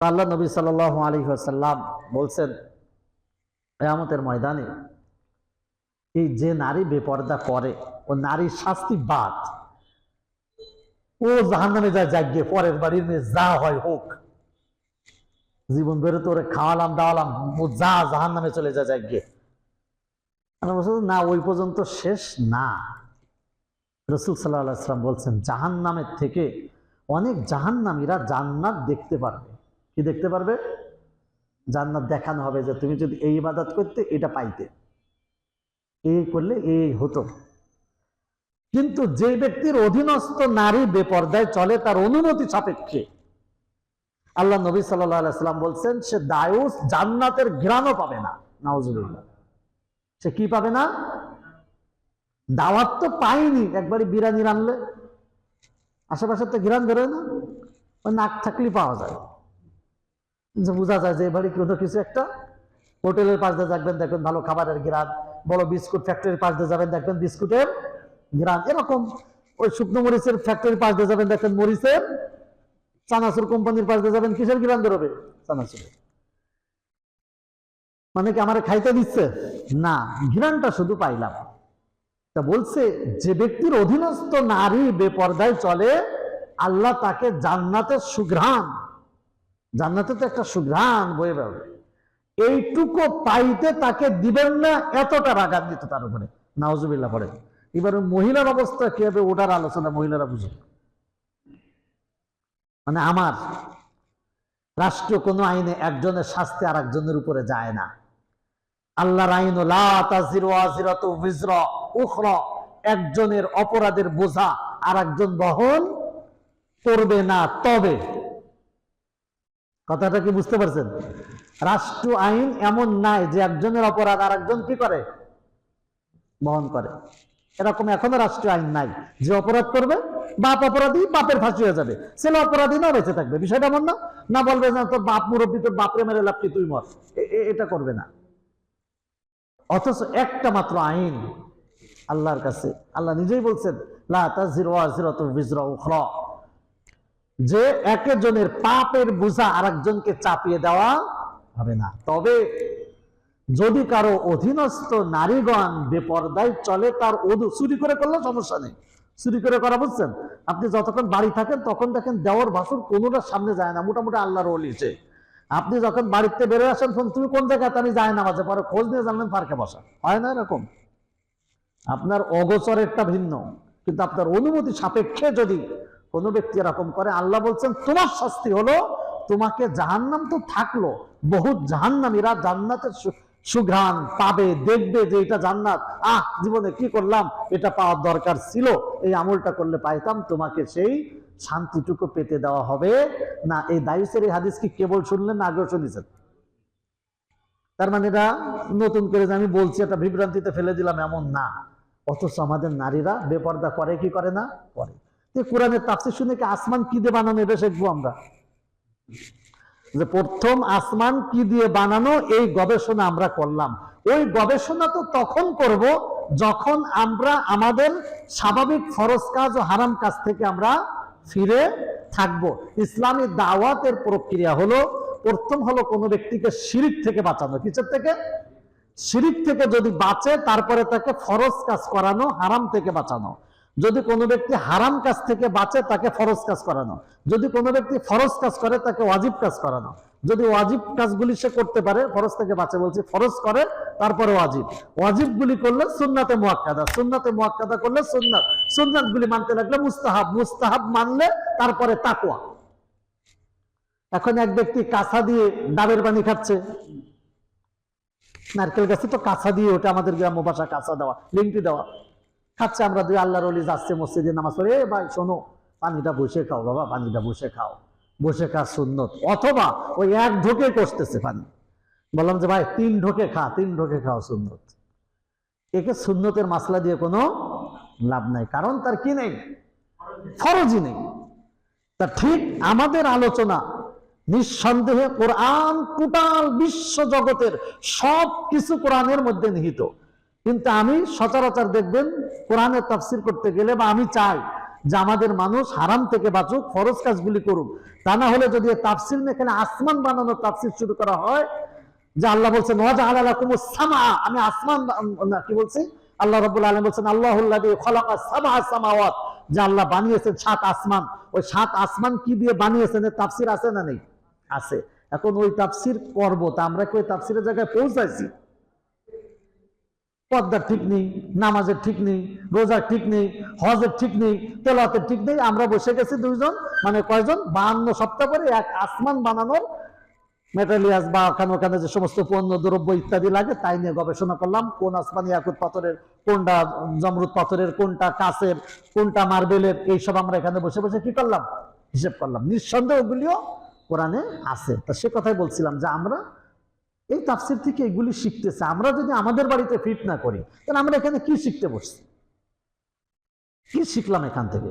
আল্লাহ নবী সাল্লাল্লাহু আলাইহি ওয়াসাল্লাম বলছেন, কিয়ামতের ময়দানে এই যে নারী বেপর্দা করে ও নারীর শাস্তি বাদ, ও জাহান্নামে যায় জাগিয়ে পরের বাড়ির মেয়ে যা হয় হোক, জীবন বেরোতে ওরে খাওয়ালাম দাওয়ালাম, ও যা জাহান্নামে চলে যায় জাগিয়ে। না, ওই পর্যন্ত শেষ না। রাসূল সাল্লাল্লাহু আলাইহি ওয়াসাল্লাম বলছেন, জাহান্নামের থেকে অনেক জাহান্নামীরা জান্নাত দেখতে পারবে। কি দেখতে পারবে? জান্নাত দেখানো হবে যে তুমি যদি এই ইবাদত করতে এটা পাইতে, এই করলে এই হতো। কিন্তু যে ব্যক্তির অধীনস্থ নারী বেপর্দায় চলে তার অনুমতি সাপেক্ষে, আল্লাহ নবী সাল্লাল্লাহু আলাইহি ওয়াসাল্লাম বলছেন, সে দায়ুস জান্নাতের ঘ্রাণও পাবে না। নাউজুবিল্লাহ। সে কি পাবে না? দাওয়াত তো পায়নি। একবারই বিরিয়ানি রানলে আশেপাশে তো ঘ্রাণ বেরোয় না, ওই নাক থাকলেই পাওয়া যায়, যে বোঝা যায় যে এবারে কোনো কিছু একটা। হোটেলের পাশ দিয়ে যাবেন, দেখবেন ভালো খাবারের ঘ্রাণ। বড় বিস্কুট ফ্যাক্টরির পাশ দিয়ে যাবেন, দেখবেন বিস্কুটের ঘ্রাণ। এরকম ওই শুকনো মরিচের ফ্যাক্টরির পাশ দিয়ে যাবেন, দেখবেন মরিচের। চানাচুর কোম্পানির পাশ দিয়ে যাবেন, কিসের ঘ্রাণ বেরোবে? চানাচুরের। মানে কি আমার খাইতে দিচ্ছে না, ঘ্রাণটা শুধু পাইলাম। তা বলছে, যে ব্যক্তির অধীনস্থ নারী বেপর্দায় চলে, আল্লাহ তাকে জান্নাতের সুঘ্রাণ, জান্নাতে তো একটা সুঘ্রাণ বয়ে বেড়াবে, এইটুকু পাইতে তাকে দিবেন না, এতটা রাগান্বিত তার উপরে। নাউজুবিল্লাহ পড়ে। এবার মহিলার অবস্থা কি হবে ওটার আলোচনা মহিলারা বুঝে। মানে আমার রাষ্ট্রীয় কোনো আইনে একজনের শাস্তি আর একজনের উপরে যায় না। আল্লাহর আইন, লা তাজিরু ওয়াজিরাতু বিজরা উখরা, একজনের অপরাধের বোঝা আর একজন বহন করবে না। তবে কথাটা কি বুঝতে পারছেন? রাষ্ট্র আইন এমন নাই যে একজনের অপরাধ আর একজন কি করে? বহন করে। এরকম এখনো রাষ্ট্রীয় আইন নাই যে অপরাধ করবে বাপ অপরাধী, বাপের ফাঁসি হয়ে যাবে, ছেলে অপরাধী না বেঁচে থাকবে। বিষয়টা এমন না। না বলবে না তোর বাপ মুরব্বী, তোর বাপরে মেরে লাভ কি, তুই মর, এটা করবে না। অথচ একটা মাত্র আইন আল্লাহর কাছে, আল্লাহ নিজেই বলছেন, লা তাজিরু ওয়াজিরাতু বিজরা উখরা, যে একজনের পাপের বোঝা আরেকজনকে চাপিয়ে দেওয়া হবে না। তবে যদি কারো অধীনস্থ নারীগণ বেপর্দায় চলে, তার ওযু চুরি করে করলে সমস্যা নেই। চুরি করে করা বুঝছেন? আপনি যতক্ষণ বাড়ি থাকেন তখন দেখেন দেওয়ার ভাসুর কোনোটার সামনে যায় না, মোটামুটি আল্লাহর ওলিছে। আপনি যখন বাড়িতে বেরো আসেন, তুমি কোন জায়গায়? আমি যাই নামাজে, পরে খোঁজ নিয়ে জানলেন পার্কে বসা। হয় না এরকম? আপনার অগোচরেরটা ভিন্ন, কিন্তু আপনার অনুমতি সাপেক্ষে যদি কোনো ব্যক্তি এরকম করে, আল্লাহ বলছেন তোমার শাস্তি হলো, তোমাকে জাহান্নাম তো থাকলো, বহুত জাহান্নামীরা জান্নাতের সুঘ্রাণ পাবে, দেখবে যে এটা জান্নাত। জীবনে কি করলাম, এটা পাওয়ার দরকার ছিল, এই আমলটা করলে পাইতাম, তোমাকে সেই শান্তিটুকু পেতে দেওয়া হবে না। এই দায়ুসের এই হাদিস কি কেবল শুনলেন না আগেও শুনেছেন? তার মানে এটা নতুন করে যে আমি বলছি এটা বিভ্রান্তিতে ফেলে দিলাম এমন না। অথচ আমাদের নারীরা বেপর্দা করে কি করে না? করে। কোরআনের তাফসীর শুনে কি আসমান কি দিয়ে বানানো এটা শিখবো আমরা, যে প্রথম আসমান কি দিয়ে বানানো, এই গবেষণা আমরা করলাম। ওই গবেষণা তো তখন করব যখন আমরা আমাদের স্বাভাবিক ফরজ কাজ ও হারাম কাজ থেকে আমরা ফিরে থাকব। ইসলামী দাওয়াতের প্রক্রিয়া হলো, প্রথম হলো কোনো ব্যক্তিকে শিরিক থেকে বাঁচানো। কিসের থেকে? শিরিক থেকে যদি বাঁচে, তারপরে তাকে ফরজ কাজ করানো, হারাম থেকে বাঁচানো। যদি কোনো ব্যক্তি হারাম কাজ থেকে বাঁচে, তাকে ফরজ কাজ করানো। যদি কোনো ব্যক্তি ফরজ কাজ করে, তাকে ওয়াজিব কাজ করানো। যদি ওয়াজিব কাজগুলি সে করতে পারে, ফরজ থেকে বাঁচে বলছি, ফরজ করে তারপরে ওয়াজিব, ওয়াজিবগুলি করলে সুন্নাতে মুআক্কাদা, সুন্নাতে মুআক্কাদা করলে সুন্নাত, সুন্নাতগুলি মানতে লাগলে মুস্তাহাব, মুস্তাহাব মানলে তারপরে তাকওয়া। এখন এক ব্যক্তি কাঁচা দিয়ে ডাবের পানি খাচ্ছে, নারকেল গাছে তো কাঁচা দিয়ে, ওটা আমাদের গ্রাম্য ভাষা কাঁচা দেওয়া, লিংটি দেওয়া, খাচ্ছে। আমরা দুই আল্লাহর ওলি যাচ্ছে মসজিদে নামাজ পড়ে, ভাই শোনো, পানিটা বসে খাও বাবা, পানিটা বসে খাও, বসে খা সুন্নত। অথবা ওই এক ঢোকে কষতেছে পানি, বললাম যে ভাই 3 ঢোকে খা, 3 ঢোকে খাও সুন্নত। একে সুন্নতের মাসলা দিয়ে কোনো লাভ নাই, কারণ তার কি নেই? ফরজই নেই। তা ঠিক আমাদের আলোচনা নিঃসন্দেহে কোরআন, টোটাল বিশ্ব জগতের সব কিছু কোরআনের মধ্যে নিহিত। কিন্তু আমি সচরাচর দেখবেন কোরআনের তাফসীর করতে গেলে, বা আমি চাই যে আমাদের মানুষ হারাম থেকে বাঁচুক, ফরজ কাজগুলি করুক। তা না হলে যদি তাফসির এখানে আসমান বানানোর তাফসির শুরু করা হয়, যে আল্লাহ বলছেন ওয়াজআলা লাকুমুস সামা, আমি আসমান কি বলছি, আল্লাহ রাব্বুল আলামিন বলছেন আল্লাহুল্লাযী খালাকা সাবআ সামাওয়াত, যে আল্লাহ বানিয়েছেন 7 আসমান। ওই 7 আসমান কি দিয়ে বানিয়েছেন এর তাফসির আছে না নেই? আছে। এখন ওই তাফসির করব, তা আমরা কি ওই তাফসিরের জায়গায় পৌঁছাইছি? পর্দার ঠিক নেই, নামাজের ঠিক নেই, রোজার ঠিক নেই, হজের ঠিক নেই, তেলাওয়াতের ঠিক নেই। আমরা বসে গেছি দুইজন, মানে কয়জন, 52 সপ্তাহ পরে এক আসমান বানানোর মেটালিয়াস বা ওখানে যে সমস্ত পণ্য দ্রব্য ইত্যাদি লাগে তাই নিয়ে গবেষণা করলাম। কোন আসমানি ইয়াকুত পাথরের, কোনটা জমরুদ পাথরের, কোনটা কাচের, কোনটা মার্বেলের, এইসব আমরা এখানে বসে বসে কি করলাম, হিসেব করলাম। নিঃসন্দেহ ওগুলিও কোরআনে আছে। তা সে কথাই বলছিলাম যে আমরা এই তাফসির থেকে এগুলি শিখতেছে। আমরা যদি আমাদের বাড়িতে ফিট না করি, তাহলে আমরা এখানে কি শিখতে বসছি, কি শিখলাম এখান থেকে?